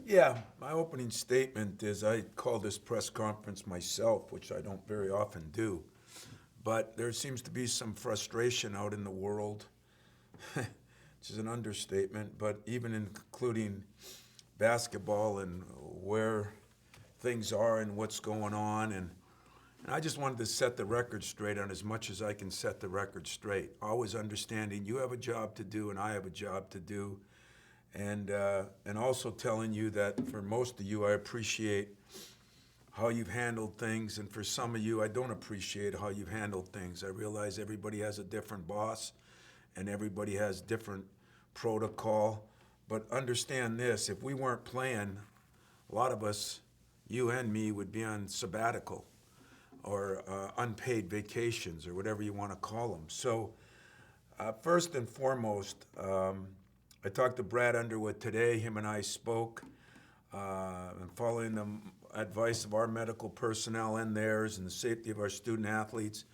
Yeah, my opening statement is I call this press conference myself, which I don't very often do. But there seems to be some frustration out in the world, which is an understatement, but even including basketball and where things are and what's going on. And I just wanted to set the record straight on as much as I can set the record straight. Always understanding you have a job to do and I have a job to do. And also telling you that for most of you, I appreciate how you've handled things, and for some of you, I don't appreciate how you've handled things. I realize everybody has a different boss, and everybody has different protocol, but understand this, if we weren't playing, a lot of us, you and me, would be on sabbatical or unpaid vacations or whatever you want to call them. So first and foremost, I talked to Brad Underwood today. Him and I spoke, and following the advice of our medical personnel and theirs and the safety of our student athletes,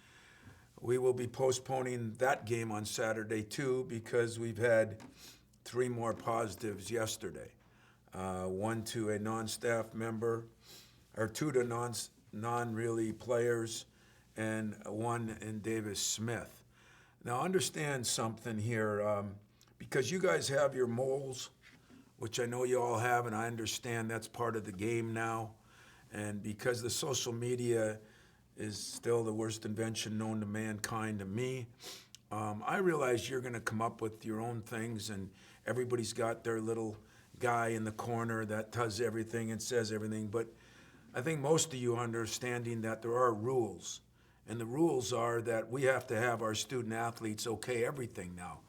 we will be postponing that game on Saturday too, because we've had 3 more positives yesterday. One to a non-staff member, or 2 to non-really players, and 1 in Davis Smith. Now understand something here, because you guys have your moles, which I know you all have, and I understand that's part of the game now. And because the social media is still the worst invention known to mankind to me, I realize you're going to come up with your own things, and everybody's got their little guy in the corner that does everything and says everything. But I think most of you understanding that there are rules, and the rules are that we have to have our student athletes okay everything now.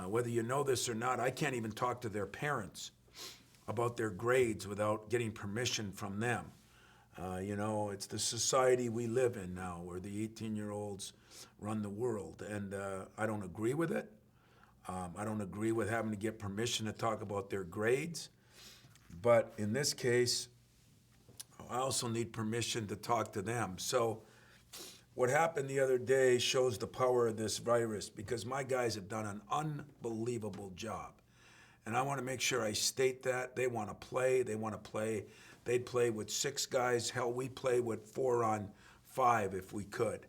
Whether you know this or not, I can't even talk to their parents about their grades without getting permission from them. It's the society we live in now where the 18-year-olds run the world, and I don't agree with it. I don't agree with having to get permission to talk about their grades, but in this case, I also need permission to talk to them. So what happened the other day shows the power of this virus, because my guys have done an unbelievable job. And I want to make sure I state that. They want to play. They want to play. They'd play with 6 guys. Hell, we play with 4 on 5 if we could.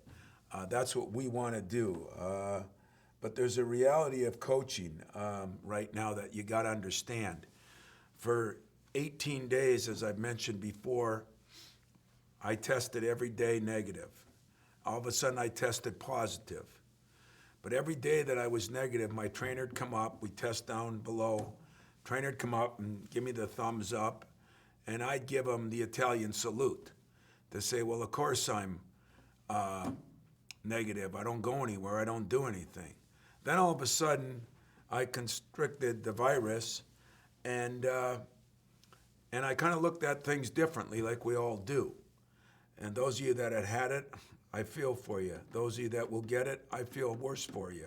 That's what we want to do. But there's a reality of coaching right now that you got to understand. For 18 days, as I've mentioned before, I tested every day negative. All of a sudden, I tested positive. But every day that I was negative, my trainer'd come up, we test down below, trainer'd come up and give me the thumbs up, and I'd give him the Italian salute to say, well, of course I'm negative. I don't go anywhere. I don't do anything. Then all of a sudden, I constricted the virus, and I kind of looked at things differently, like we all do. And those of you that had it, I feel for you. Those of you that will get it, I feel worse for you.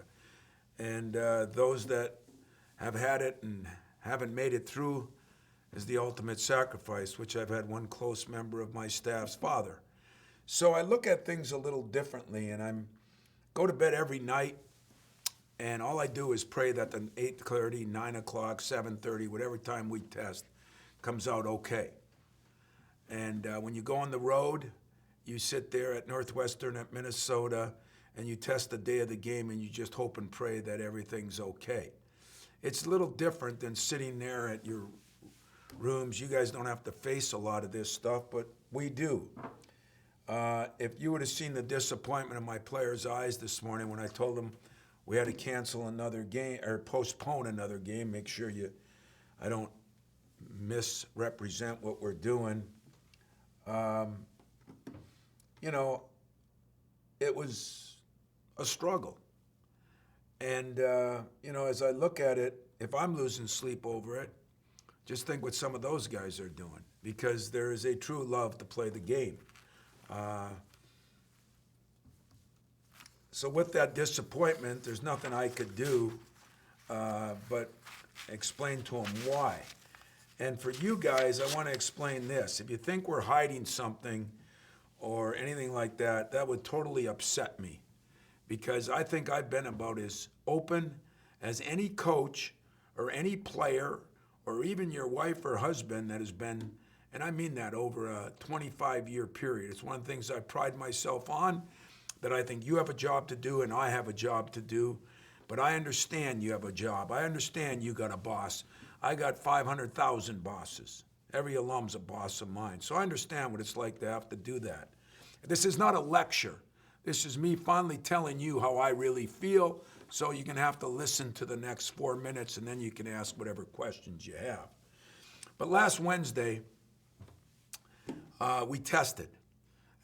And those that have had it and haven't made it through is the ultimate sacrifice, which I've had one close member of my staff's father. So I look at things a little differently, and I go to bed every night, and all I do is pray that the 8:30, 9 o'clock, 7:30, whatever time we test, comes out okay. And when you go on the road, you sit there at Northwestern, at Minnesota, and you test the day of the game, and you just hope and pray that everything's okay. It's a little different than sitting there at your rooms. You guys don't have to face a lot of this stuff, but we do. If you would have seen the disappointment in my players' eyes this morning when I told them we had to cancel another game or postpone another game, make sure I don't misrepresent what we're doing. It was a struggle. And, as I look at it, if I'm losing sleep over it, just think what some of those guys are doing, because there is a true love to play the game. So with that disappointment, there's nothing I could do but explain to them why. And for you guys, I want to explain this. If you think we're hiding something or anything like that, that would totally upset me, because I think I've been about as open as any coach or any player or even your wife or husband that has been, and I mean that over a 25-year period. It's one of the things I pride myself on, that I think you have a job to do and I have a job to do, but I understand you have a job. I understand you got a boss. I got 500,000 bosses. Every alum's a boss of mine. So I understand what it's like to have to do that. This is not a lecture. This is me finally telling you how I really feel, so you're going to have to listen to the next 4 minutes, and then you can ask whatever questions you have. But last Wednesday, we tested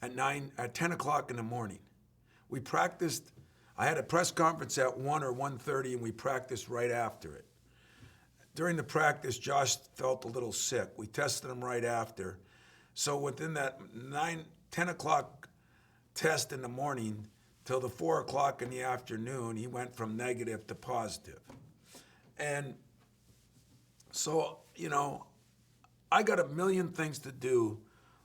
at 10 o'clock in the morning. We practiced. I had a press conference at 1 or 1:30, and we practiced right after it. During the practice, Josh felt a little sick. We tested him right after. So within that 10 o'clock test in the morning till the 4 o'clock in the afternoon, he went from negative to positive. And so, I got a million things to do,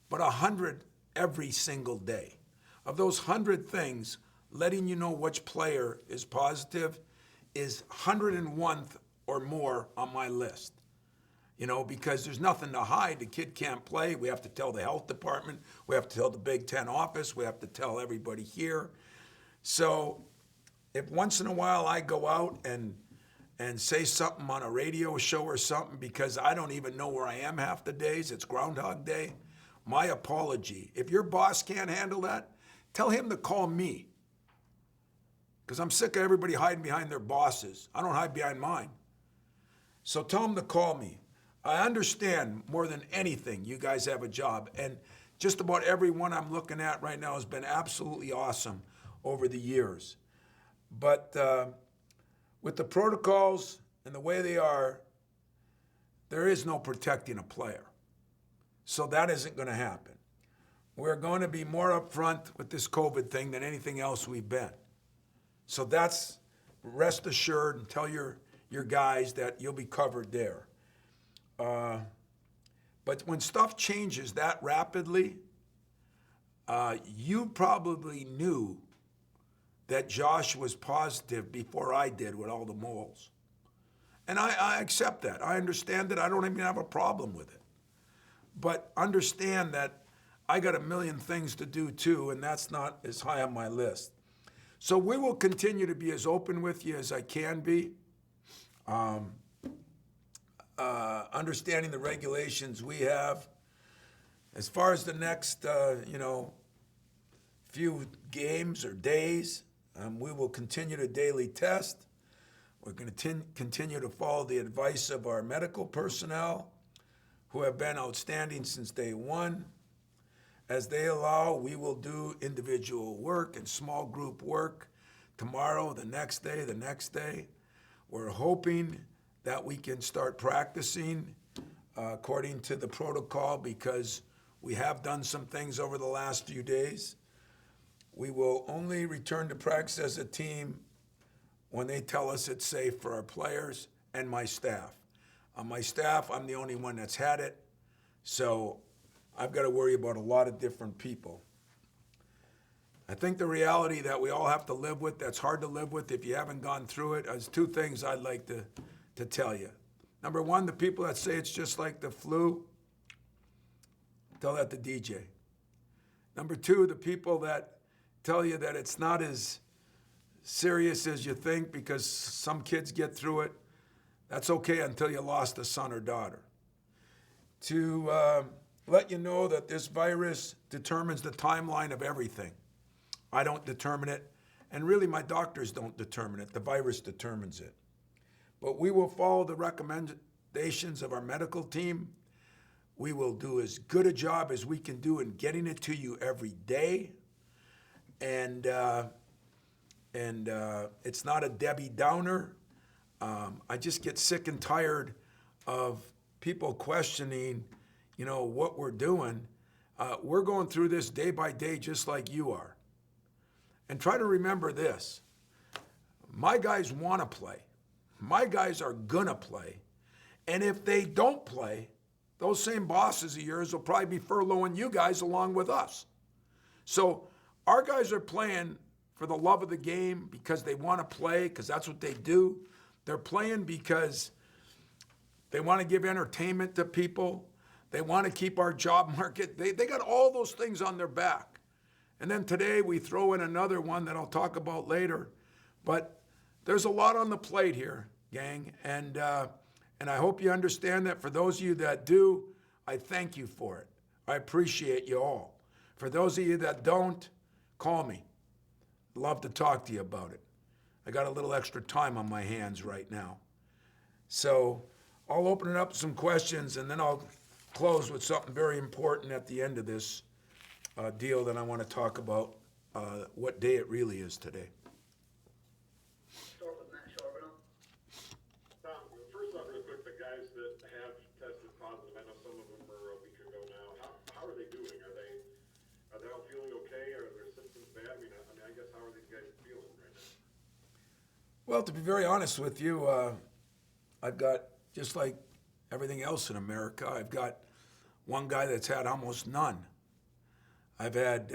but 100 every single day. Of those 100 things, letting you know which player is positive is 101th or more on my list. Because there's nothing to hide. The kid can't play. We have to tell the health department. We have to tell the Big Ten office. We have to tell everybody here. So if once in a while I go out and say something on a radio show or something because I don't even know where I am half the days, it's Groundhog Day, my apology. If your boss can't handle that, tell him to call me. Because I'm sick of everybody hiding behind their bosses. I don't hide behind mine. So tell him to call me. I understand more than anything you guys have a job. And just about everyone I'm looking at right now has been absolutely awesome over the years. But with the protocols and the way they are, there is no protecting a player. So that isn't going to happen. We're going to be more upfront with this COVID thing than anything else we've been. So that's, rest assured, and tell your guys that you'll be covered there. But when stuff changes that rapidly, you probably knew that Josh was positive before I did with all the moles. And I accept that. I understand it. I don't even have a problem with it. But understand that I got a million things to do too, and that's not as high on my list. So we will continue to be as open with you as I can be. Understanding the regulations we have. As far as the next, few games or days, we will continue to daily test. We're going to continue to follow the advice of our medical personnel, who have been outstanding since day one. As they allow, we will do individual work and small group work tomorrow, the next day, the next day. We're hoping that we can start practicing according to the protocol, because we have done some things over the last few days. We will only return to practice as a team when they tell us it's safe for our players and my staff. On my staff, I'm the only one that's had it, so I've got to worry about a lot of different people. I think the reality that we all have to live with, that's hard to live with if you haven't gone through it, is two things I'd like to tell you. Number one, the people that say it's just like the flu, tell that to DJ. Number two, the people that tell you that it's not as serious as you think because some kids get through it, that's okay until you lost a son or daughter. To let you know that this virus determines the timeline of everything. I don't determine it, and really my doctors don't determine it. The virus determines it. But we will follow the recommendations of our medical team. We will do as good a job as we can do in getting it to you every day. And it's not a Debbie Downer. I just get sick and tired of people questioning, what we're doing. We're going through this day by day just like you are. And try to remember this. My guys want to play. My guys are going to play. And if they don't play, those same bosses of yours will probably be furloughing you guys along with us. So our guys are playing for the love of the game because they want to play, because that's what they do. They're playing because They want to give entertainment to people. They want to keep our job market. They got all those things on their back. And then today we throw in another one that I'll talk about later. But there's a lot on the plate here, gang. And I hope you understand that. For those of you that do, I thank you for it. I appreciate you all. For those of you that don't, call me. I'd love to talk to you about it. I got a little extra time on my hands right now. So I'll open it up to some questions, and then I'll close with something very important at the end of this deal that I want to talk about, what day it really is today. Start with Matt Charbonneau. Tom, first off, real quick, the guys that have tested positive, I know some of them were a week ago now. How are they doing? Are they all feeling okay? Are their symptoms bad? I guess how are these guys feeling right now? Well, to be very honest with you, I've got, just like everything else in America, I've got one guy that's had almost none. I've had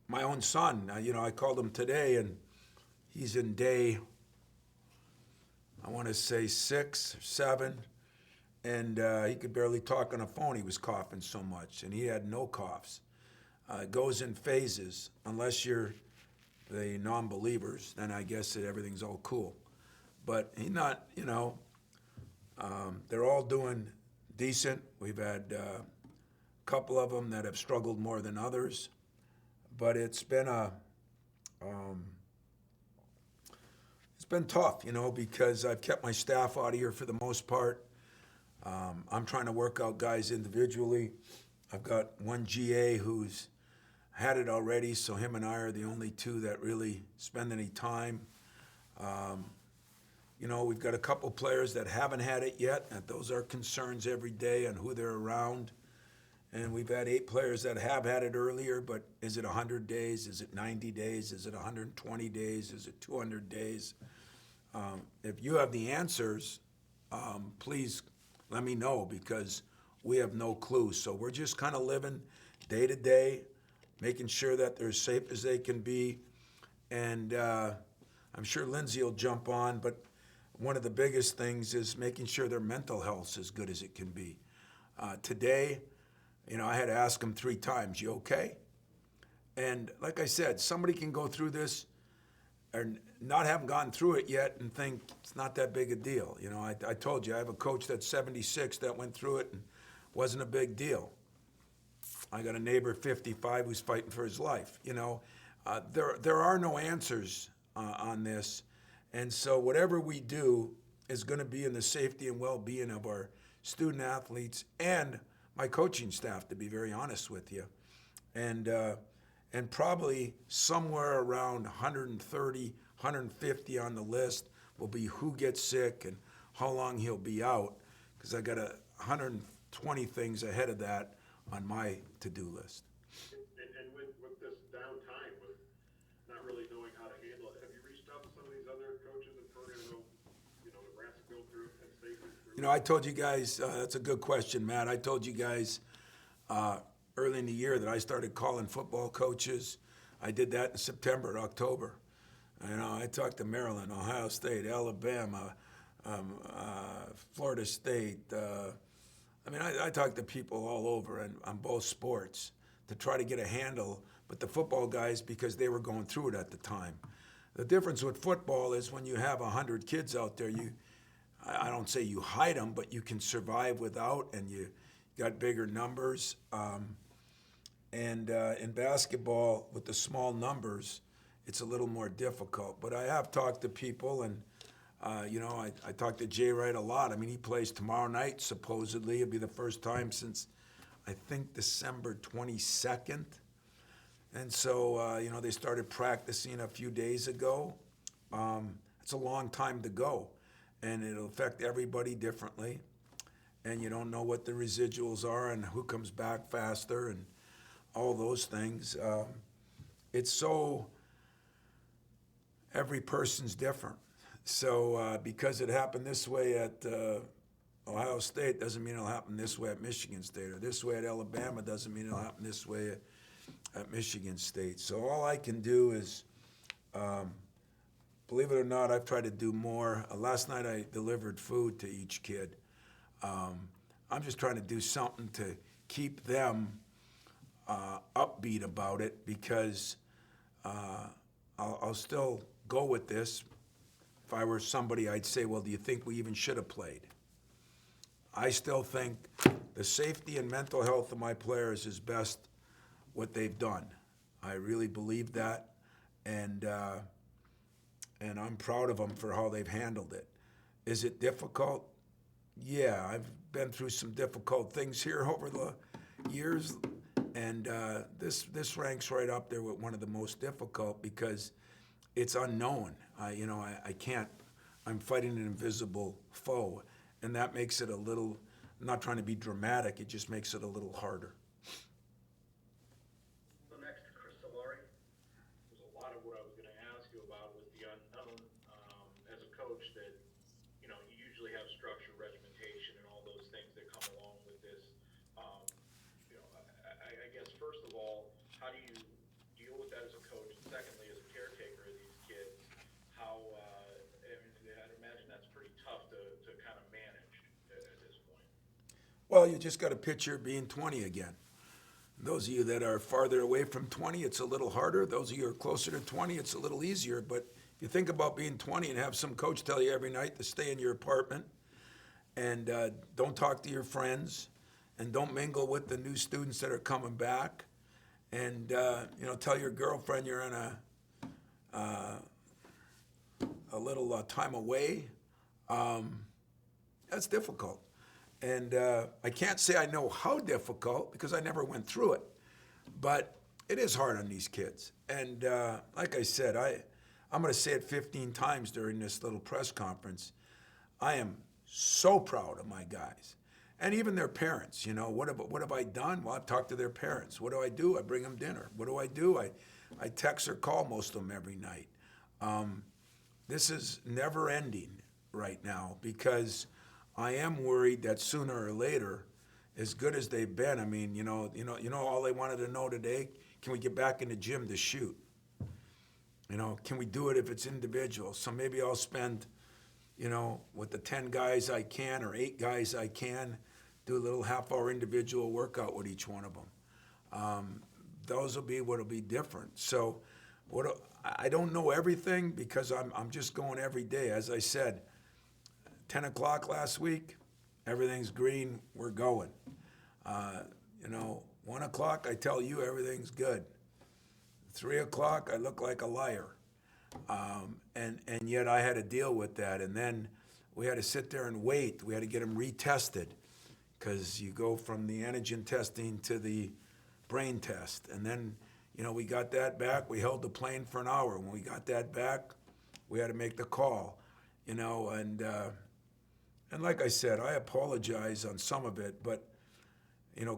my own son. I called him today, and he's in day, I want to say 6 or 7, and he could barely talk on the phone. He was coughing so much, and he had no coughs. It goes in phases. Unless you're the non-believers, then I guess that everything's all cool. But he's not, they're all doing decent. We've had a couple of them that have struggled more than others. But it's been tough, because I've kept my staff out of here for the most part. I'm trying to work out guys individually. I've got one GA who's had it already, so him and I are the only two that really spend any time. We've got a couple players that haven't had it yet, and those are concerns every day on who they're around. And we've had 8 players that have had it earlier, but is it 100 days? Is it 90 days? Is it 120 days? Is it 200 days? If you have the answers, please let me know, because we have no clue. So we're just kind of living day to day, making sure that they're as safe as they can be. And I'm sure Lindsay will jump on, but one of the biggest things is making sure their mental health's as good as it can be. Today, I had to ask them 3 times, "You okay?" And like I said, somebody can go through this or not have gone through it yet and think it's not that big a deal. I told you, I have a coach that's 76 that went through it and wasn't a big deal. I got a neighbor, 55, who's fighting for his life. There are no answers on this. And so whatever we do is going to be in the safety and well-being of our student athletes and my coaching staff, to be very honest with you. And probably somewhere around 130, 150 on the list will be who gets sick and how long he'll be out, because I got 120 things ahead of that on my to-do list. And with this downtime, with not really knowing how to handle it, have you reached out to some of these other coaches and programs? Nebraska go through it and safely through? I told you guys, that's a good question, Matt. I told you guys early in the year that I started calling football coaches. I did that in September, October. I talked to Maryland, Ohio State, Alabama, Florida State. I talked to people all over and on both sports to try to get a handle. But the football guys, because they were going through it at the time. The difference with football is when you have 100 kids out there, I don't say you hide them, but you can survive without, and you got bigger numbers. And in basketball, with the small numbers, it's a little more difficult. But I have talked to people, and I talked to Jay Wright a lot. He plays tomorrow night, supposedly. It'll be the first time since, I think, December 22nd. And so, they started practicing a few days ago. It's a long time to go, and it'll affect everybody differently. And you don't know what the residuals are and who comes back faster and all those things. It's so, every person's different. So because it happened this way at Ohio State doesn't mean it'll happen this way at Michigan State, or this way at Alabama doesn't mean it'll happen this way at Michigan State. So all I can do is believe it or not, I've tried to do more. Last night I delivered food to each kid. I'm just trying to do something to keep them upbeat about it, because I'll still go with this. If I were somebody, I'd say, well, do you think we even should have played? I still think the safety and mental health of my players is best what they've done. I really believe that, and I'm proud of them for how they've handled it. Is it difficult? Yeah, I've been through some difficult things here over the years, and this ranks right up there with one of the most difficult, because it's unknown. I can't. I'm fighting an invisible foe, and that makes it a little. I'm not trying to be dramatic. It just makes it a little harder. So next, Chris Solari. There's a lot of what I was going to ask you about with the unknown. As a coach, that you usually have structure, regimentation, and all those things that come along with this. I guess first of all, how do you deal with that as a coach? And secondly, as a caretaker of these kids, how? I'd imagine that's pretty tough to kind of manage at this point. Well, you just got to picture being 20 again. Those of you that are farther away from 20, it's a little harder. Those of you who are closer to 20, it's a little easier. But if you think about being 20 and have some coach tell you every night to stay in your apartment and don't talk to your friends and don't mingle with the new students that are coming back, and tell your girlfriend you're in a little time away, that's difficult. And I can't say I know how difficult, because I never went through it. But it is hard on these kids. And like I said, I'm going to say it 15 times during this little press conference. I am so proud of my guys. And even their parents. What have I done? Well, I've talked to their parents. What do? I bring them dinner. What do? I text or call most of them every night. This is never ending right now, because I am worried that sooner or later, as good as they've been, I mean, all they wanted to know today, can we get back in the gym to shoot? Can we do it if it's individual? So maybe I'll spend, with the 10 guys I can or 8 guys I can, do a little half-hour individual workout with each one of them. Those will be what'll be different. So I don't know everything, because I'm just going every day. As I said, 10 o'clock last week, everything's green, we're going. 1 o'clock, I tell you everything's good. 3 o'clock, I look like a liar. And yet I had to deal with that. And then we had to sit there and wait. We had to get them retested, because you go from the antigen testing to the brain test. And then, we got that back. We held the plane for an hour. When we got that back, we had to make the call, and like I said, I apologize on some of it, but,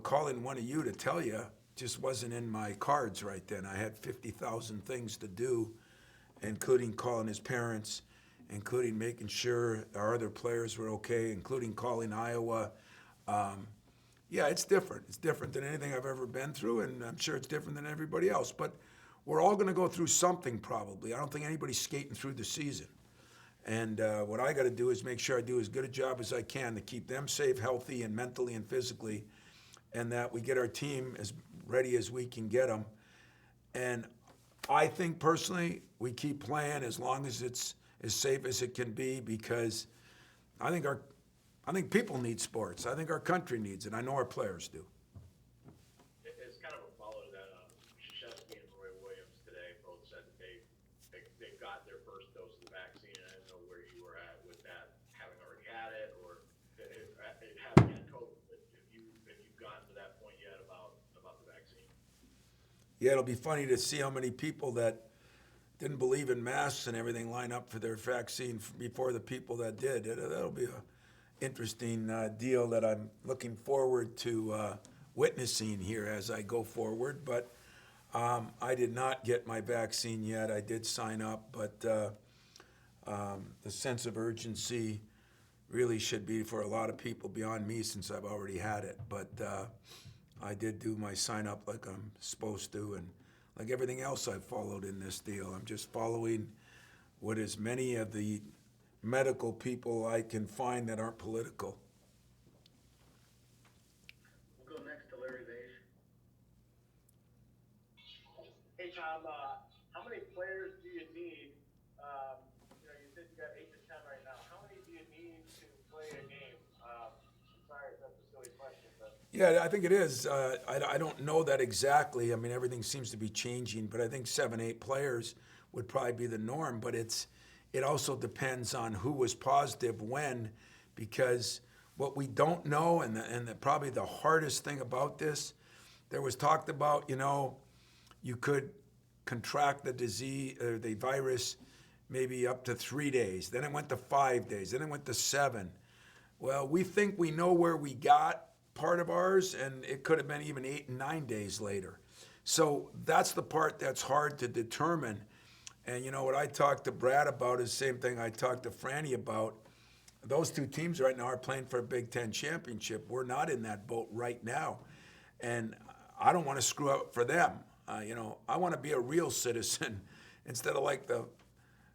calling one of you to tell you just wasn't in my cards right then. I had 50,000 things to do, including calling his parents, including making sure our other players were okay, including calling Iowa. Yeah, it's different. It's different than anything I've ever been through, and I'm sure it's different than everybody else. But we're all going to go through something probably. I don't think anybody's skating through the season. And what I got to do is make sure I do as good a job as I can to keep them safe, healthy, and mentally and physically, and that we get our team as ready as we can get them. And I think personally we keep playing as long as it's as safe as it can be, because I think people need sports. I think our country needs it. I know our players do. As kind of a follow to that, Krzyzewski and Roy Williams today both said that they got their first dose of the vaccine. I didn't know where you were at with that, having already had it, or having had COVID. But if you've gotten to that point yet about the vaccine? Yeah, it'll be funny to see how many people that didn't believe in masks and everything line up for their vaccine before the people that did. That'll be a interesting deal that I'm looking forward to witnessing here as I go forward. But I did not get my vaccine yet. I did sign up, but the sense of urgency really should be for a lot of people beyond me, since I've already had it. But I did do my sign up like I'm supposed to, and like everything else I've followed in this deal, I'm just following with as many of the medical people I can find that aren't political. We'll go next to Larry Vage. Hey, Tom, how many players do you need? You said you got 8 to 10 right now. How many do you need to play a game? I'm sorry if that's a silly question, but. Yeah, I think it is. I don't know that exactly. I mean, everything seems to be changing, but I think 7, 8 players would probably be the norm. But it also depends on who was positive when, because what we don't know, and probably the hardest thing about this, there was talked about, you could contract the disease or the virus maybe up to 3 days. Then it went to 5 days. Then it went to 7. Well, we think we know where we got part of ours, and it could have been even 8 and 9 days later. So that's the part that's hard to determine. And what I talked to Brad about is the same thing I talked to Franny about. Those two teams right now are playing for a Big Ten championship. We're not in that boat right now. And I don't want to screw up for them. I want to be a real citizen instead of like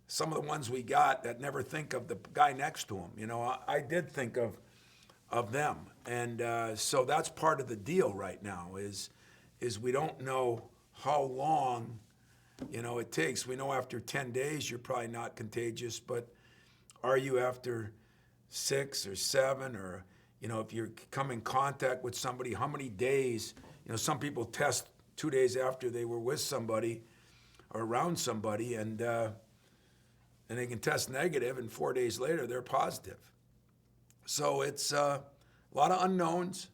some of the ones we got that never think of the guy next to him. I did think of them. And so that's part of the deal right now is we don't know how long, it takes. We know after 10 days you're probably not contagious, but are you after 6 or 7 or, if you come in contact with somebody, how many days? Some people test 2 days after they were with somebody or around somebody, and they can test negative, and 4 days later they're positive. So it's a lot of unknowns.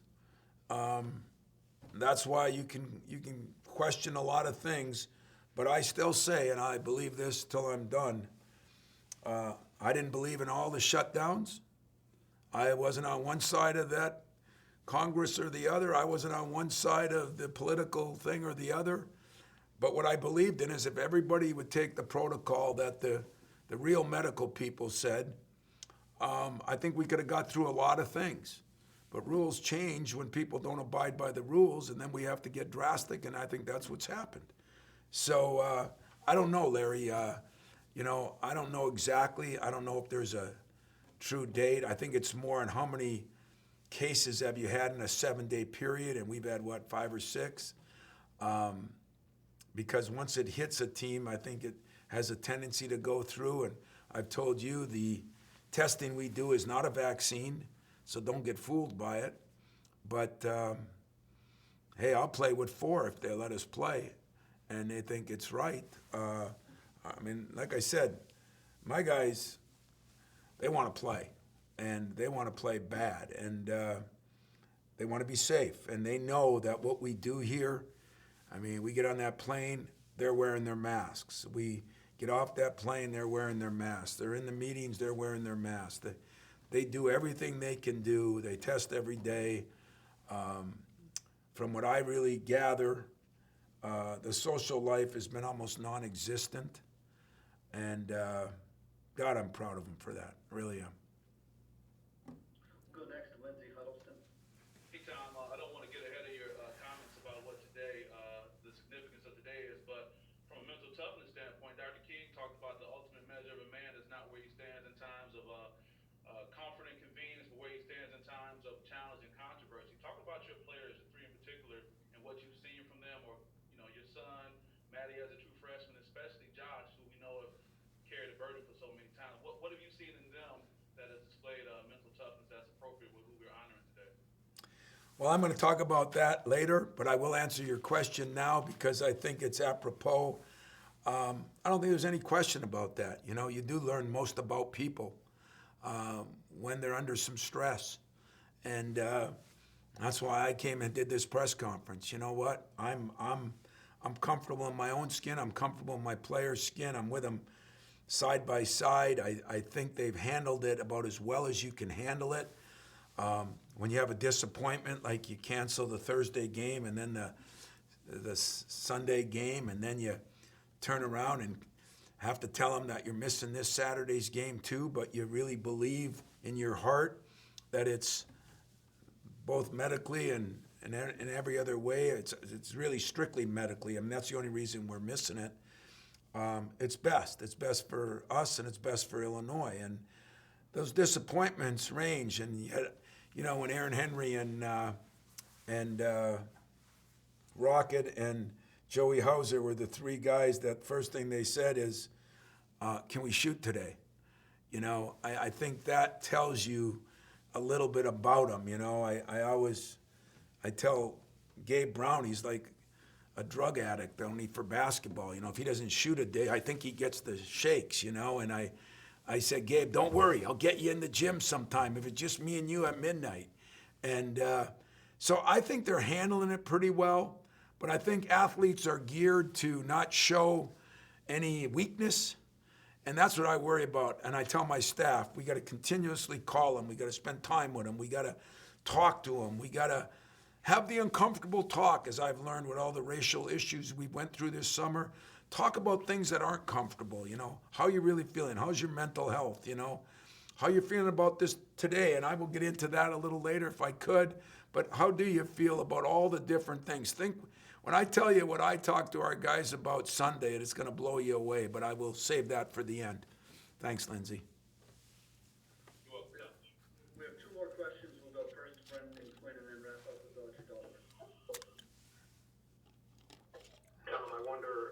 That's why you can question a lot of things, but I still say, and I believe this till I'm done, I didn't believe in all the shutdowns. I wasn't on one side of that Congress or the other. I wasn't on one side of the political thing or the other. But what I believed in is if everybody would take the protocol that the real medical people said, I think we could have got through a lot of things. But rules change when people don't abide by the rules, and then we have to get drastic, and I think that's what's happened. So I don't know, Larry. I don't know exactly. I don't know if there's a true date. I think it's more on how many cases have you had in a 7-day period, and we've had, 5 or 6? Because once it hits a team, I think it has a tendency to go through, and I've told you the testing we do is not a vaccine, so don't get fooled by it. But, hey, I'll play with 4 if they let us play, and they think it's right. Like I said, my guys, they want to play, and they want to play bad, and they want to be safe, and they know that what we do here, we get on that plane, they're wearing their masks. We get off that plane, they're wearing their masks. They're in the meetings, they're wearing their masks. They do everything they can do. They test every day. From what I really gather, the social life has been almost non-existent. And God, I'm proud of them for that. I really am. We'll go next to Lindsey Huddleston. Hey, Tom, I don't want to get ahead of your comments about what today, the significance of today is, but from a mental toughness standpoint, Dr. King talked about the ultimate measure of a man is not where he stands in times of comfort and convenience, but where he stands in times of challenge and controversy. Talk about your players, the 3 in particular, and what you've seen from them, or your son, Maddie as a true freshman, especially Josh, who we know have carried a burden for so many times. What have you seen in them that has displayed mental toughness that's appropriate with who we're honoring today? Well, I'm going to talk about that later, but I will answer your question now because I think it's apropos. I don't think there's any question about that. You do learn most about people when they're under some stress. And that's why I came and did this press conference. You know what? I'm comfortable in my own skin. I'm comfortable in my players' skin. I'm with them side by side. I think they've handled it about as well as you can handle it. When you have a disappointment, like you cancel the Thursday game and then the Sunday game, and then you turn around and have to tell them that you're missing this Saturday's game too, but you really believe in your heart that it's both medically and in every other way. It's really strictly medically. That's the only reason we're missing it. it's best. It's best for us and it's best for Illinois. And those disappointments range. And you know, when Aaron Henry and Rocket and Joey Hauser were the three guys that first thing they said is, can we shoot today? You know, I think that tells you a little bit about them. You know, I tell Gabe Brown, he's like a drug addict only for basketball. You know, if he doesn't shoot a day, I think he gets the shakes, you know. And I said, Gabe, don't worry. I'll get you in the gym sometime if it's just me and you at midnight. And so I think they're handling it pretty well. But I think athletes are geared to not show any weakness. And that's what I worry about. And I tell my staff, we got to continuously call them. We got to spend time with them. We got to talk to them. We got to have the uncomfortable talk, as I've learned with all the racial issues we went through this summer. Talk about things that aren't comfortable, you know. How you really feeling? How's your mental health, you know? How you feeling about this today? And I will get into that a little later if I could. But how do you feel about all the different things? When I tell you what I talk to our guys about Sunday, it's going to blow you away. But I will save that for the end. Thanks, Lindsay. You're welcome. We have two more questions. We'll go first to Brendan and Quinn, and then wrap up with Dr. Dollar. Tom, I wonder,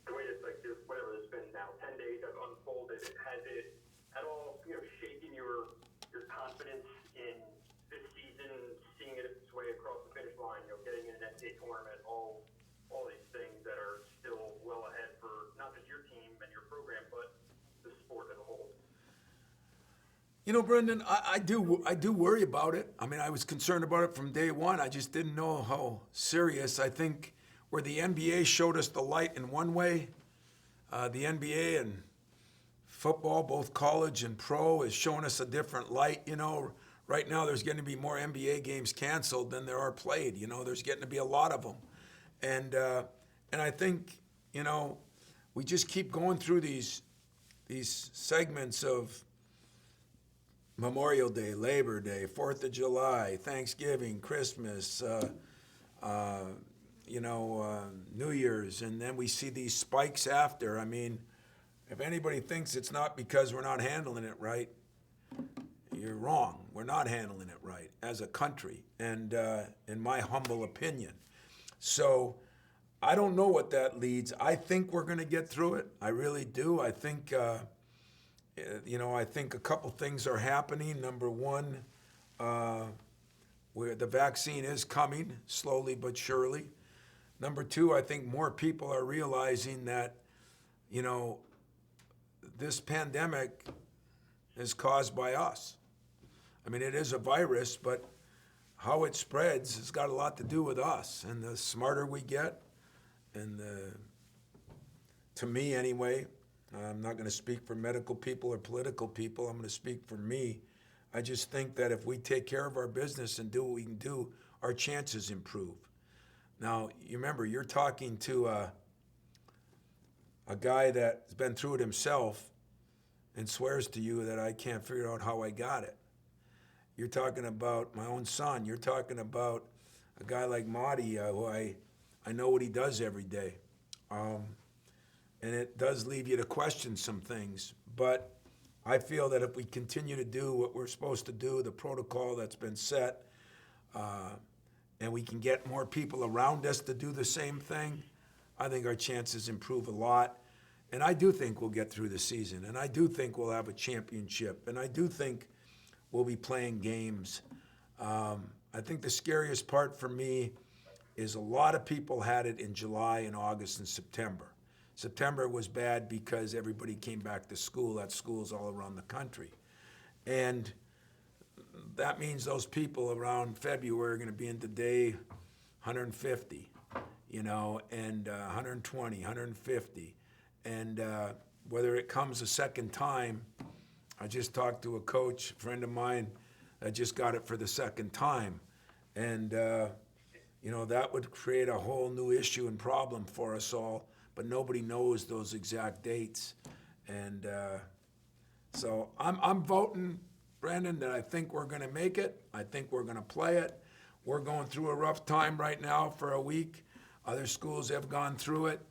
the way it's like this, whatever it's been now, 10 days have unfolded, has it at all, you know, shaken your confidence in this season, seeing it its way across the finish line, you know, getting in an NCAA tournament, all these things that are still well ahead for not just your team and your program, but the sport as a whole? You know, Brendan, I do worry about it. I mean, I was concerned about it from day one. I just didn't know how serious. I think where the NBA showed us the light in one way, the NBA and football, both college and pro, is showing us a different light. You know, right now there's going to be more NBA games canceled than there are played. You know, there's getting to be a lot of them. And I think, you know, we just keep going through these segments of Memorial Day, Labor Day, 4th of July, Thanksgiving, Christmas, New Year's, and then we see these spikes after. I mean, if anybody thinks it's not because we're not handling it right, you're wrong. We're not handling it right as a country, and in my humble opinion. So I don't know what that leads. I think we're going to get through it. I really do. I think, I think a couple things are happening. Number one, where the vaccine is coming slowly but surely. Number two, I think more people are realizing that, you know, this pandemic is caused by us. I mean, it is a virus, but how it spreads has got a lot to do with us. And the smarter we get, and to me anyway, I'm not going to speak for medical people or political people. I'm going to speak for me. I just think that if we take care of our business and do what we can do, our chances improve. Now, you remember, you're talking to a guy that's been through it himself and swears to you that I can't figure out how I got it. You're talking about my own son. You're talking about a guy like Marty, who I know what he does every day. And it does leave you to question some things. But I feel that if we continue to do what we're supposed to do, the protocol that's been set, and we can get more people around us to do the same thing, I think our chances improve a lot. And I do think we'll get through the season. And I do think we'll have a championship. And I do think we'll be playing games. I think the scariest part for me is a lot of people had it in July and August and September. September was bad because everybody came back to school at schools all around the country. And that means those people around February are going to be into day 150, and 120, 150. And whether it comes a second time, I just talked to a coach, a friend of mine, that just got it for the second time. And, that would create a whole new issue and problem for us all, but nobody knows those exact dates. And so I'm voting, Brandon, that I think we're going to make it. I think we're going to play it. We're going through a rough time right now for a week. Other schools have gone through it.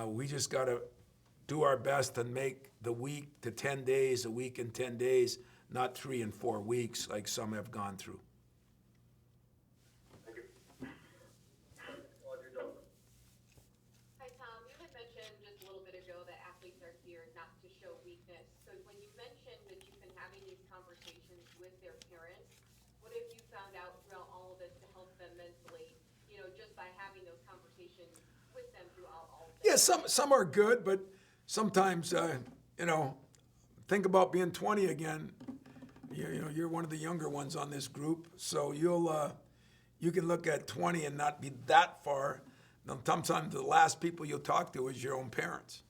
We just got to do our best to make the week to 10 days, a week and 10 days, not 3 and 4 weeks like some have gone through. Thank you. Audrey Dole. Hi, Tom. You had mentioned just a little bit ago that athletes are here not to show weakness. So when you mentioned that you've been having these conversations with their parents, what have you found out throughout all of this to help them mentally, just by having those conversations with them throughout all of this? Yeah, some are good, but sometimes, think about being 20 again. You're one of the younger ones on this group, so you can look at 20 and not be that far. Sometimes the last people you'll talk to is your own parents.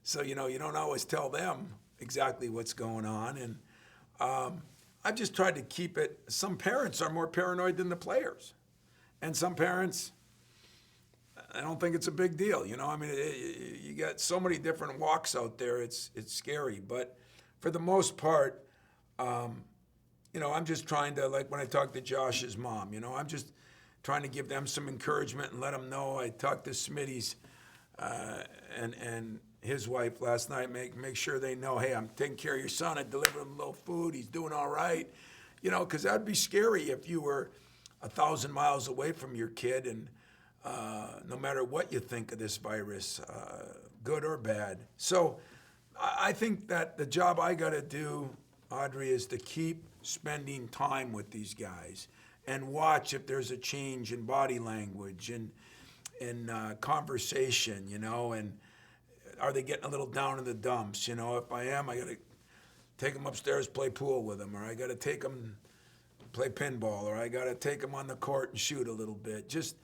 So, you don't always tell them exactly what's going on. And I've just tried to keep it. Some parents are more paranoid than the players. And some parents, I don't think it's a big deal. You got so many different walks out there. It's scary. But for the most part, I'm just trying to, like when I talked to Josh's mom, I'm just trying to give them some encouragement and let them know. I talked to Smitty's and his wife last night, make sure they know, hey, I'm taking care of your son. I delivered him a little food. He's doing all right. Because that'd be scary if you were 1,000 miles away from your kid and no matter what you think of this virus, good or bad. So I think that the job I got to do, Audrey, is to keep spending time with these guys and watch if there's a change in body language and in conversation, and are they getting a little down in the dumps? If I am, I got to take them upstairs, play pool with them, or I got to take them play pinball, or I got to take them on the court and shoot a little bit. Just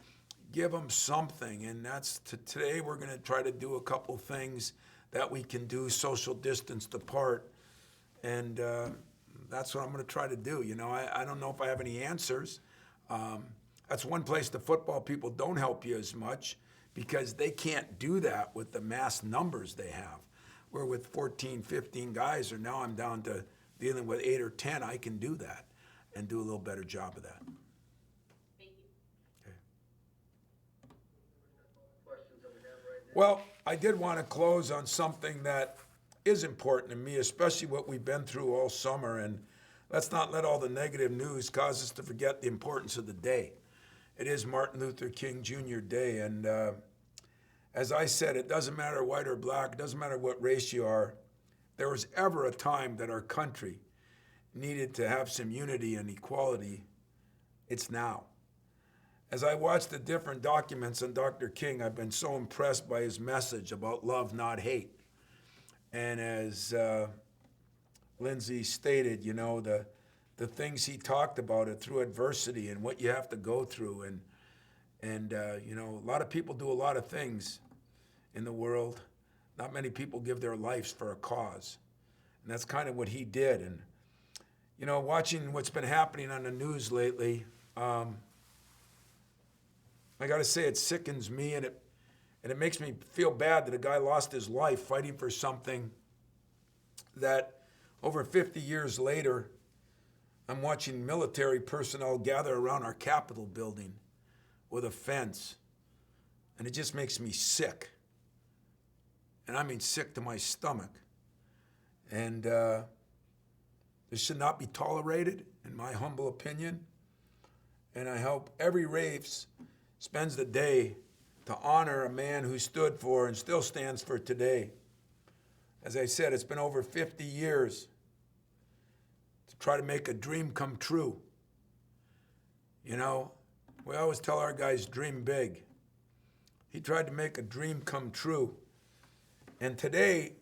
give them something, and today we're going to try to do a couple things that we can do social distanced apart, and that's what I'm going to try to do. I don't know if I have any answers. That's one place the football people don't help you as much because they can't do that with the mass numbers they have. Where with 14, 15 guys, or now I'm down to dealing with 8 or 10, I can do that and do a little better job of that. Thank you. Okay. Questions that we have right now? Well, I did want to close on something that is important to me, especially what we've been through all summer. And let's not let all the negative news cause us to forget the importance of the day. It is Martin Luther King Jr. Day. And as I said, it doesn't matter white or black. It doesn't matter what race you are. There was ever a time that our country needed to have some unity and equality. It's now. As I watched the different documents on Dr. King, I've been so impressed by his message about love, not hate. And as Lindsay stated, the things he talked about it through adversity and what you have to go through. And a lot of people do a lot of things in the world. Not many people give their lives for a cause. And that's kind of what he did. And, watching what's been happening on the news lately, I got to say it sickens me and it makes me feel bad that a guy lost his life fighting for something that over 50 years later, I'm watching military personnel gather around our Capitol building with a fence, and it just makes me sick. And I mean sick to my stomach. And this should not be tolerated, in my humble opinion. And I hope every race spends the day to honor a man who stood for and still stands for today. As I said, it's been over 50 years to try to make a dream come true. We always tell our guys, dream big. He tried to make a dream come true. And today,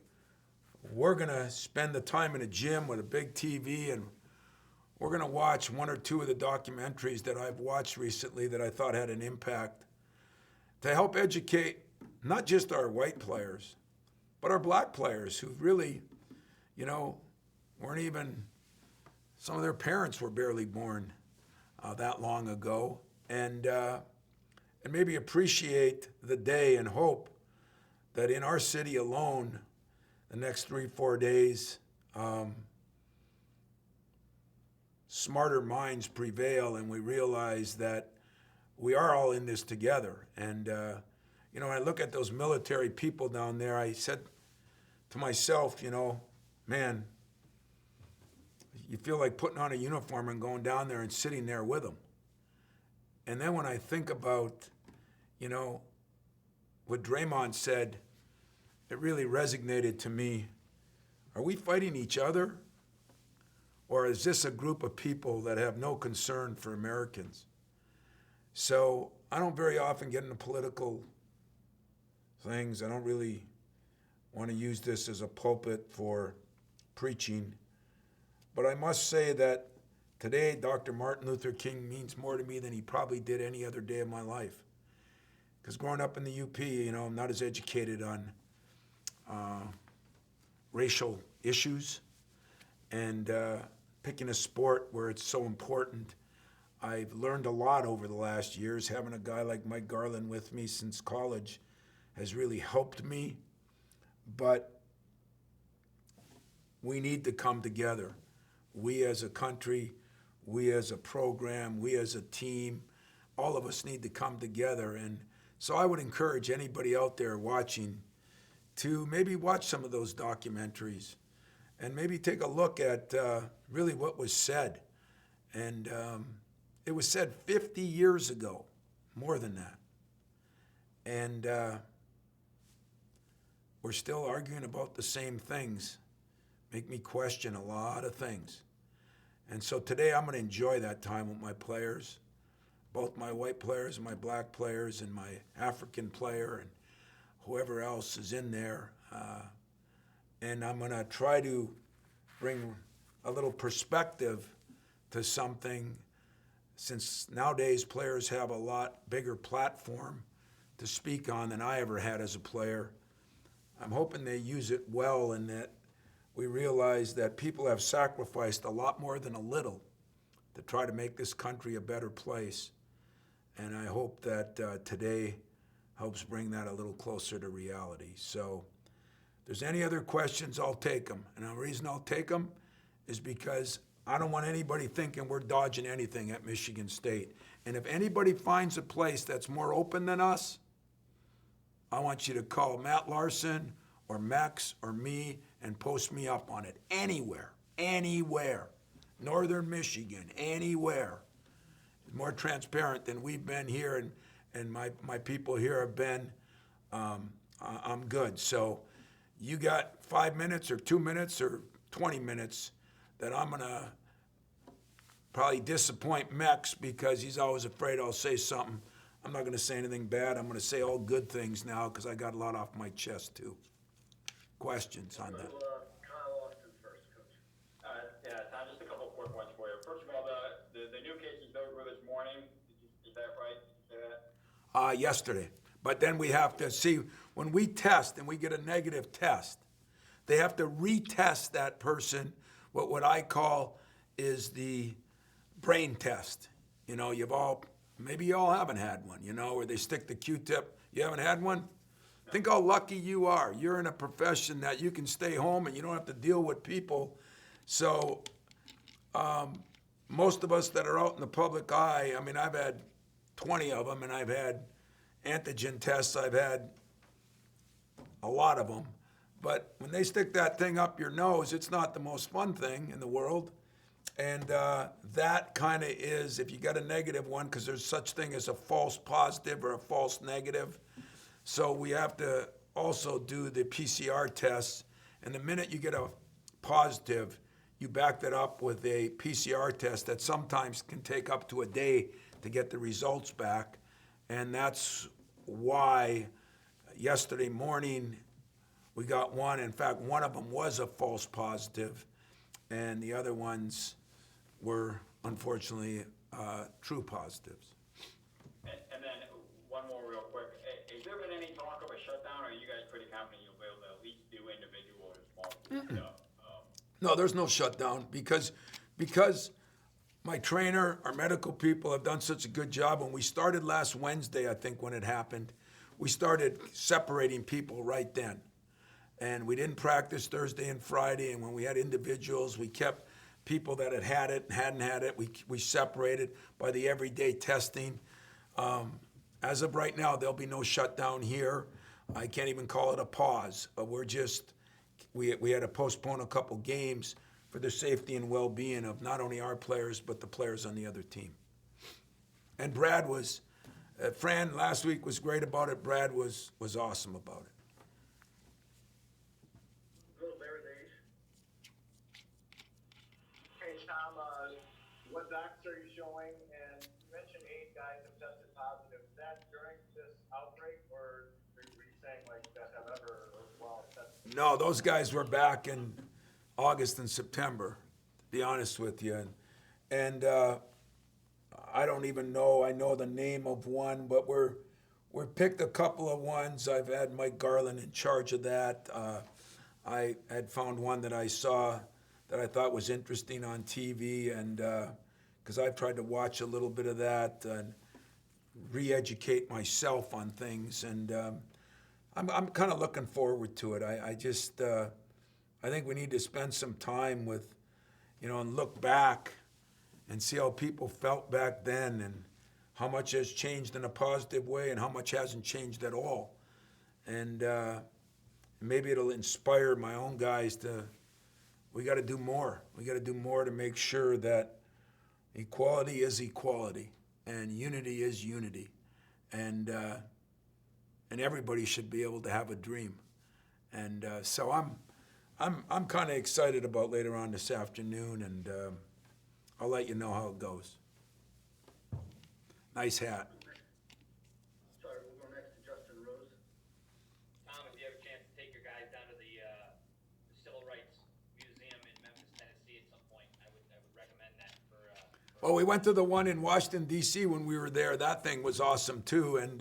we're going to spend the time in a gym with a big TV, and we're going to watch one or two of the documentaries that I've watched recently that I thought had an impact to help educate not just our white players, but our black players who really, weren't even, some of their parents were barely born that long ago, and maybe appreciate the day and hope that in our city alone, the next 3-4 days, smarter minds prevail, and we realize that we are all in this together. And when I look at those military people down there, I said, to myself, man, you feel like putting on a uniform and going down there and sitting there with them. And then when I think about, what Draymond said, it really resonated to me. Are we fighting each other? Or is this a group of people that have no concern for Americans? So I don't very often get into political things. I don't really want to use this as a pulpit for preaching. But I must say that today, Dr. Martin Luther King means more to me than he probably did any other day of my life. Because growing up in the UP, I'm not as educated on racial issues. And picking a sport where it's so important, I've learned a lot over the last years. Having a guy like Mike Garland with me since college has really helped me. But we need to come together. We as a country, we as a program, we as a team, all of us need to come together. And so I would encourage anybody out there watching to maybe watch some of those documentaries and maybe take a look at really what was said. And it was said 50 years ago, more than that. And we're still arguing about the same things. Make me question a lot of things. And so today I'm going to enjoy that time with my players, both my white players and my black players and my African player and whoever else is in there. And I'm going to try to bring a little perspective to something, since nowadays players have a lot bigger platform to speak on than I ever had as a player. I'm hoping they use it well, and that we realize that people have sacrificed a lot more than a little to try to make this country a better place. And I hope that today helps bring that a little closer to reality. So if there's any other questions, I'll take them. And the reason I'll take them is because I don't want anybody thinking we're dodging anything at Michigan State. And if anybody finds a place that's more open than us, I want you to call Matt Larson or Max or me and post me up on it. Anywhere. Northern Michigan, anywhere. More transparent than we've been here, and my people here have been. I'm good. So you got 5 minutes or 2 minutes or 20 minutes that I'm going to probably disappoint Mex because he's always afraid I'll say something. I'm not going to say anything bad. I'm going to say all good things now because I got a lot off my chest too. Questions on that? Kyle Austin first, Coach. Yeah, Tom, just a couple of quick ones for you. First of all, the new cases that were this morning, is that right? Did you say that? Yesterday. But then we have to see, when we test and we get a negative test, they have to retest that person, what I call is the brain test. Maybe you all haven't had one, where they stick the Q-tip. You haven't had one? Think how lucky you are. You're in a profession that you can stay home and you don't have to deal with people. So most of us that are out in the public eye, I've had 20 of them, and I've had antigen tests. I've had a lot of them. But when they stick that thing up your nose, it's not the most fun thing in the world. And that kind of is, if you got a negative one, because there's such thing as a false positive or a false negative. So we have to also do the PCR tests. And the minute you get a positive, you back that up with a PCR test that sometimes can take up to a day to get the results back. And that's why yesterday morning we got one. In fact, one of them was a false positive, and the other ones were, unfortunately, true positives. And then one more real quick. Has there been any talk of a shutdown, or are you guys pretty confident you'll be able to at least do individual and small group stuff? No, there's no shutdown because my trainer, our medical people have done such a good job. When we started last Wednesday, I think when it happened, we started separating people right then. And we didn't practice Thursday and Friday, and when we had individuals, we kept people that had it and hadn't had it, we separated by the everyday testing. As of right now, there'll be no shutdown here. I can't even call it a pause. We're just we had to postpone a couple games for the safety and well-being of not only our players, but the players on the other team. And Brad was, Fran last week was great about it. Brad was awesome about it. Go to Larry Page. Hey, Tom, what docs are you showing? And you mentioned 8 guys have tested positive. Is that during this outbreak, or were you saying like that have ever, well, tested? No, those guys were back in August and September, to be honest with you. And I don't even know, I know the name of one, but we picked a couple of ones. I've had Mike Garland in charge of that. I had found one that I saw that I thought was interesting on TV, and because I've tried to watch a little bit of that and re-educate myself on things, and I'm kind of looking forward to it. I think we need to spend some time with, and look back and see how people felt back then and how much has changed in a positive way and how much hasn't changed at all. And maybe it'll inspire my own guys we got to do more. We got to do more to make sure that equality is equality and unity is unity. And everybody should be able to have a dream. And so I'm kind of excited about later on this afternoon, and I'll let you know how it goes. Nice hat. Sorry, we'll go next to Justin Rose. Tom, if you have a chance to take your guys down to the Civil Rights Museum in Memphis, Tennessee at some point, I would recommend that for Well, we went to the one in Washington, D.C. when we were there. That thing was awesome, too. And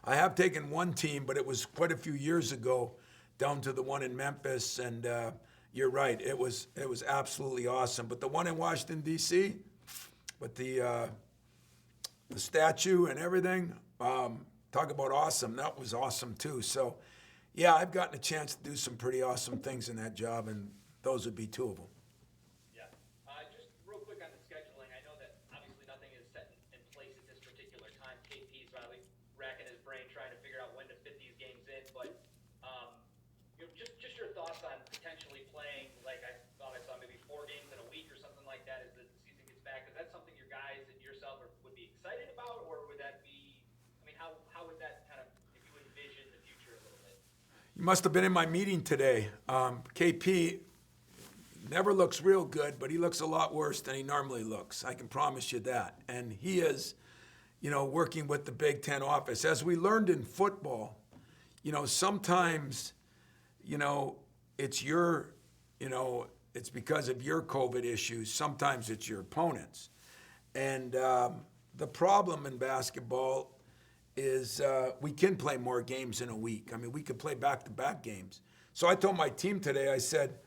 I have taken one team, but it was quite a few years ago, down to the one in Memphis. And you're right, it was absolutely awesome. But the one in Washington, D.C., with the statue and everything, talk about awesome. That was awesome, too. So, yeah, I've gotten a chance to do some pretty awesome things in that job, and those would be 2 of them. Yeah. Just real quick on the scheduling, I know that obviously nothing is set in place at this particular time. KP's probably racking his brain trying to figure out when to fit these games in, but just your thoughts on potentially playing, like I thought I saw maybe 4 games in a week or something like that as the season gets back. Is that something your guys and yourself would be excited about, or would that be, how would that kind of, if you envision the future a little bit? You must have been in my meeting today. KP never looks real good, but he looks a lot worse than he normally looks. I can promise you that. And he is, working with the Big Ten office. As we learned in football, sometimes, it's it's because of your COVID issues. Sometimes it's your opponents. And the problem in basketball is we can play more games in a week. I mean, we could play back-to-back games. So I told my team today, I said,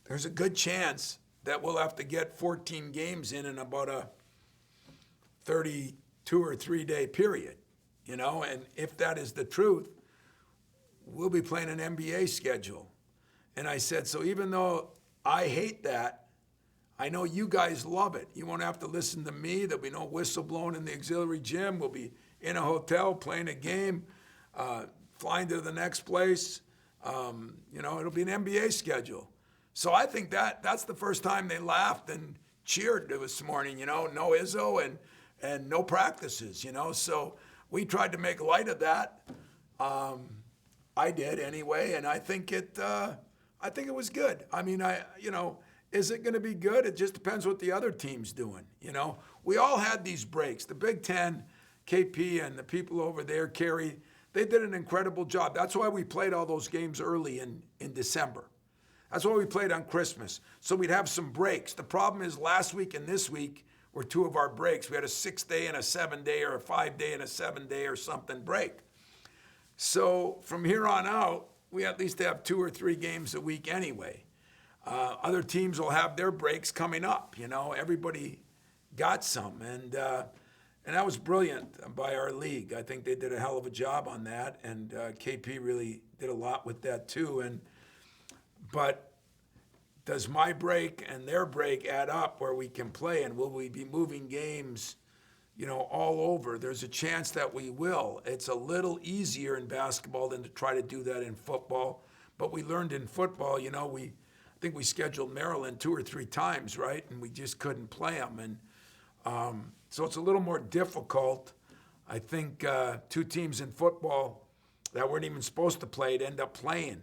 there's a good chance that we'll have to get 14 games in about a 32 or 3-day period, and if that is the truth, we'll be playing an NBA schedule. And I said, so even though I hate that, I know you guys love it. You won't have to listen to me. There'll be no whistle blowing in the auxiliary gym. We'll be in a hotel playing a game, flying to the next place. It'll be an NBA schedule. So I think that's the first time they laughed and cheered this morning, no Izzo and no practices, So we tried to make light of that. I did anyway, and I think it was good. I mean, is it going to be good? It just depends what the other team's doing. We all had these breaks. The Big Ten, KP, and the people over there, Kerry, they did an incredible job. That's why we played all those games early in December. That's why we played on Christmas, so we'd have some breaks. The problem is last week and this week were 2 of our breaks. We had a 6-day and a 7-day, or a 5-day and a 7-day or something break. So from here on out, we at least have 2 or 3 games a week anyway. Other teams will have their breaks coming up. Everybody got some, and that was brilliant by our league. I think they did a hell of a job on that, and KP really did a lot with that too. But does my break and their break add up where we can play, and will we be moving games, all over? There's a chance that we will. It's a little easier in basketball than to try to do that in football. But we learned in football, I think we scheduled Maryland 2 or 3 times, right? And we just couldn't play them. And so it's a little more difficult. I think 2 teams in football that weren't even supposed to play end up playing.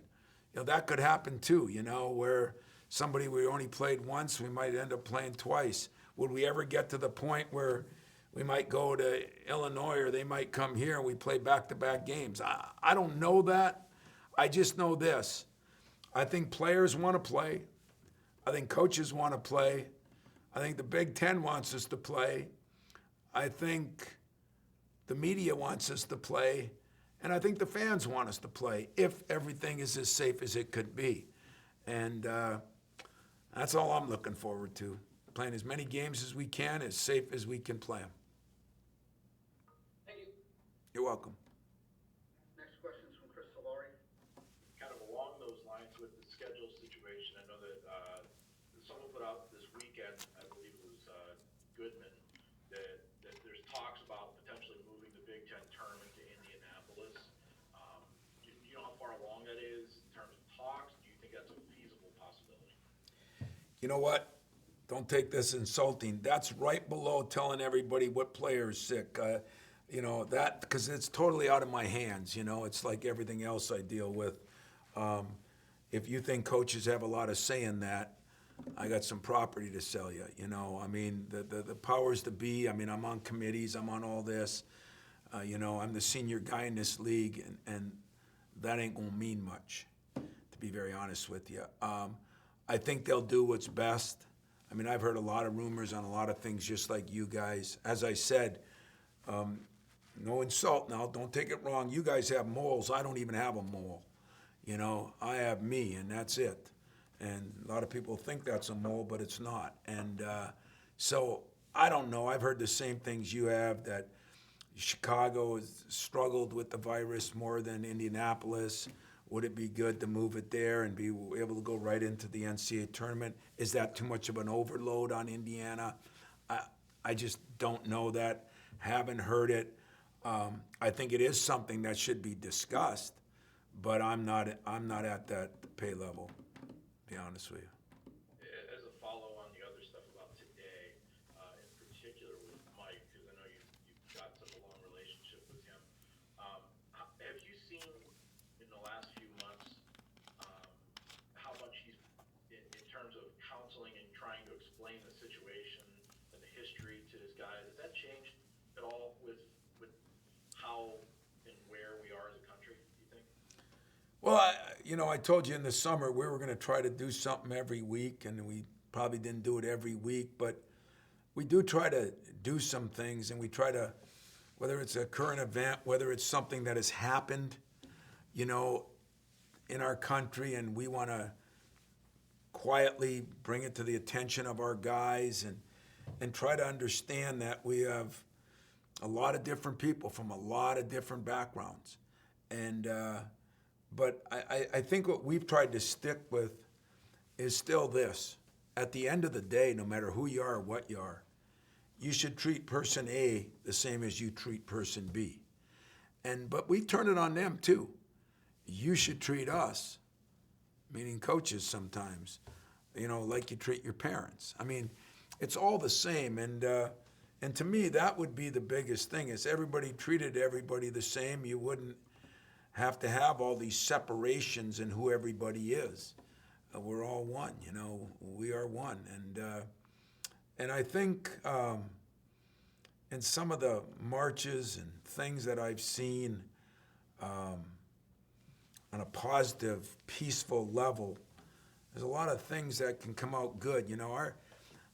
That could happen too, where somebody we only played once, we might end up playing twice. Would we ever get to the point where we might go to Illinois or they might come here and we play back-to-back games? I don't know that. I just know this. I think players want to play. I think coaches want to play. I think the Big Ten wants us to play. I think the media wants us to play. And I think the fans want us to play if everything is as safe as it could be. And that's all I'm looking forward to. Playing as many games as we can, as safe as we can play them. Thank you. You're welcome. Next question is from Chris Solari. Kind of along those lines with the schedule situation, I know that someone put out this weekend, I believe it was Goodman, that there's talks about potentially moving the Big Ten tournament to Indianapolis. Do you know how far along that is in terms of talks? Do you think that's a feasible possibility? You know what? Don't take this insulting. That's right below telling everybody what player is sick. That because it's totally out of my hands. It's like everything else I deal with. If you think coaches have a lot of say in that, I got some property to sell you. The powers to be. I'm on committees. I'm on all this. I'm the senior guy in this league, and that ain't gonna mean much, to be very honest with you. I think they'll do what's best. I've heard a lot of rumors on a lot of things, just like you guys. As I said, no insult now, don't take it wrong. You guys have moles. I don't even have a mole. I have me, and that's it. And a lot of people think that's a mole, but it's not. And so I don't know. I've heard the same things you have, that Chicago has struggled with the virus more than Indianapolis. Would it be good to move it there and be able to go right into the NCAA tournament? Is that too much of an overload on Indiana? I just don't know that. Haven't heard it. I think it is something that should be discussed, but I'm not at that pay level, to be honest with you. As a follow on the other stuff about today, in particular with Mike, because I know you've got such a long relationship with him. Have you seen in the last few months how much he's, in terms of counseling and trying to explain the situation and the history to his guys, has that changed at all with how and where we are as a country, do you think? Well, I told you in the summer we were going to try to do something every week, and we probably didn't do it every week, but we do try to do some things, and we try to, whether it's a current event, whether it's something that has happened, in our country, and we want to quietly bring it to the attention of our guys and try to understand that we have a lot of different people from a lot of different backgrounds. And but I think what we've tried to stick with is still this. At the end of the day, no matter who you are or what you are, you should treat person A the same as you treat person B. But we turn it on them too. You should treat us, meaning coaches sometimes, like you treat your parents. It's all the same. And to me, that would be the biggest thing, is everybody treated everybody the same. You wouldn't have to have all these separations in who everybody is. We're all one, we are one. And I think in some of the marches and things that I've seen on a positive, peaceful level, there's a lot of things that can come out good.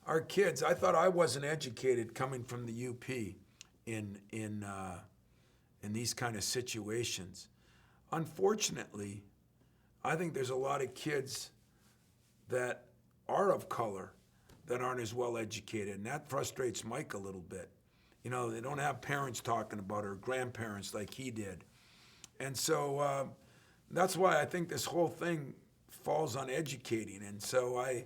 Our kids, I thought I wasn't educated coming from the UP in these kind of situations. Unfortunately, I think there's a lot of kids that are of color that aren't as well educated, and that frustrates Mike a little bit. They don't have parents talking about it or grandparents like he did. And so that's why I think this whole thing falls on educating. And so I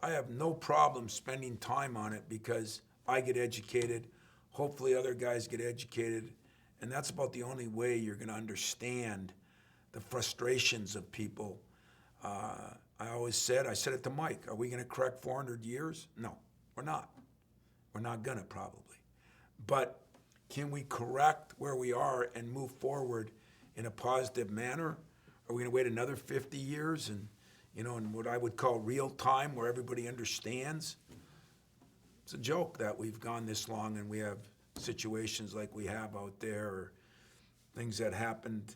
have no problem spending time on it because I get educated. Hopefully other guys get educated. And that's about the only way you're going to understand the frustrations of people. I said it to Mike, are we going to correct 400 years? No, we're not. We're not going to probably. But can we correct where we are and move forward in a positive manner? Are we going to wait another 50 years and, in what I would call real time where everybody understands? It's a joke that we've gone this long and we have situations like we have out there, or things that happened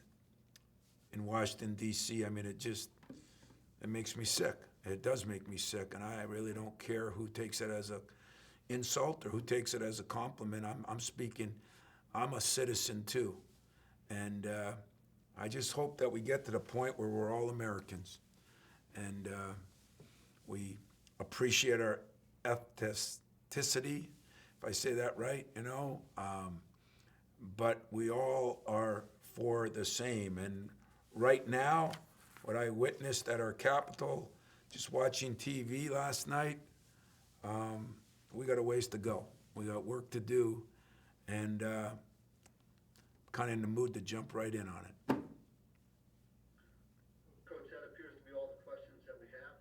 in Washington, D.C. I mean, it makes me sick. It does make me sick, and I really don't care who takes it as an insult or who takes it as a compliment. I'm speaking, I'm a citizen too. And I just hope that we get to the point where we're all Americans and we appreciate our ethnicity, if I say that right, but we all are for the same. And right now, what I witnessed at our Capitol, just watching TV last night, we got a ways to go. We got work to do, and kind of in the mood to jump right in on it. Coach, that appears to be all the questions that we have.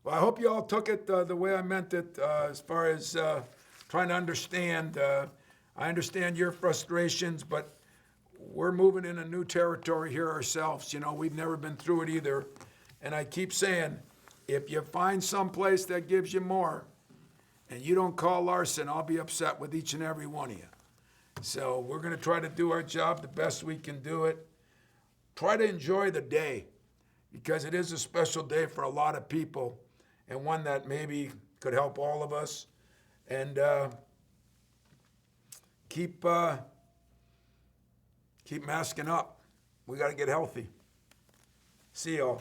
Well, I hope you all took it the way I meant it, as far as trying to understand. I understand your frustrations, but we're moving in a new territory here ourselves. We've never been through it either. And I keep saying, if you find some place that gives you more and you don't call Larson, I'll be upset with each and every one of you. So we're going to try to do our job the best we can do it. Try to enjoy the day, because it is a special day for a lot of people, and one that maybe could help all of us. And keep masking up. We got to get healthy. See y'all.